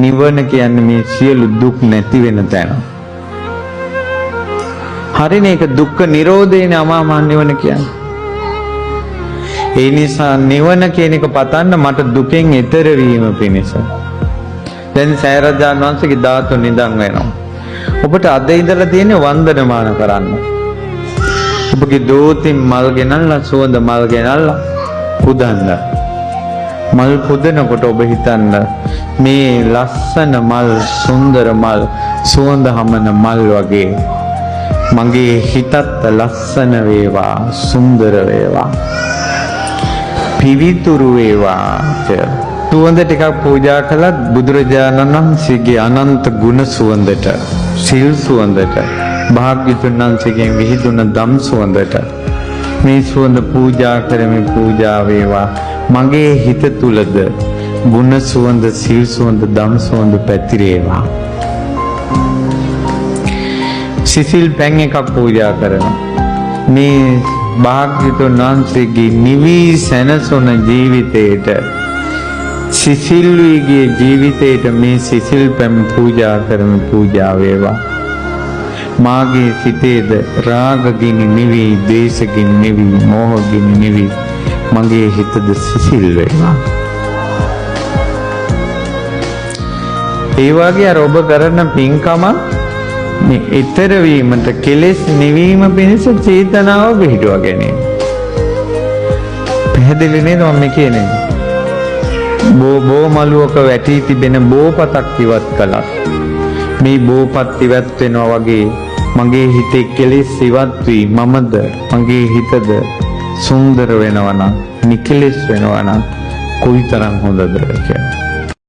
නිවන කියන්නේ මේ සියලු දුක් නැති වෙන තැන. හරිනේ, ඒක දුක්ඛ නිරෝධේනේ අමා මහ නිවන කියන්නේ. ඒ නිසා නිවන කියන එක පතන්න මට දුකෙන් ඈතර වීම පිණිස. දැන් සෑරජාන් වහන්සේගේ ධාතු නිදන් වෙනවා. ඔබට අද ඉඳලා තියෙන්නේ වන්දනමාන කරන්න. ඔබගේ දෝතින් මල් ගෙනල්ලා සුවඳ මල් ගෙනල්ලා පුදන්න. මල් පුදනකොට ඔබ හිතන්න මේ ලස්සන මල්, සුන්දර මල්, සුවඳ හමන මල් වගේ මගේ හිතත් ලස්සන වේවා, සුන්දර වේවා, පිවිතුරු වේවා කියලා. සුවඳ ටිකක් පූජා කළත් බුදුරජාණන් වහන්සේගේ අනන්ත ගුණ සුවඳට, සිල් සුවඳට, භාග්‍යවතුන් වහන්සේගෙන් විහිදුන ධම් සුවඳට මේ සුවඳ පූජා කරමින් පූජා වේවා. මගේ හිත තුලද ගුණ සුවඳ, සිල් සුවඳ, ධම් සුවඳ පැතිරේවා. සිසිල් පැන් එකක් පූජා කරනවා. මේ භාග්‍යවතුන් වහන්සේගේ නිවි සැනසුන ජීවිතේට, සිසිල් වීගේ ජීවිතේට මේ සිසිල් පැන් පූජා කරමින් පූජා වේවා. මාගේ සිතේද රාගගිනි නිවි, ද්වේෂගිනි නිවි, මෝහගිනි නිවි, මගේ හිතද සිසිල් වේවා. ඒ වගේ අර ඔබ කරන පින්කම මේ ඊතර වීමට, කෙලෙස් නිවීම පිණිස චේතනාව පිහිටුවා ගැනීම. පැහැදිලි නේද මම කියන්නේ? බෝ මලුවක වැටී තිබෙන බෝපතක් ඉවත් කළා. මේ බෝපත් ඉවත් වෙනවා වගේ මගේ හිතේ කෙලෙස් ඉවත් වී මමද, මගේ හිතද සුන්දර වෙනවා නම්, නිකලෙස් වෙනවා නම් කොයිතරම් හොඳද කියලා.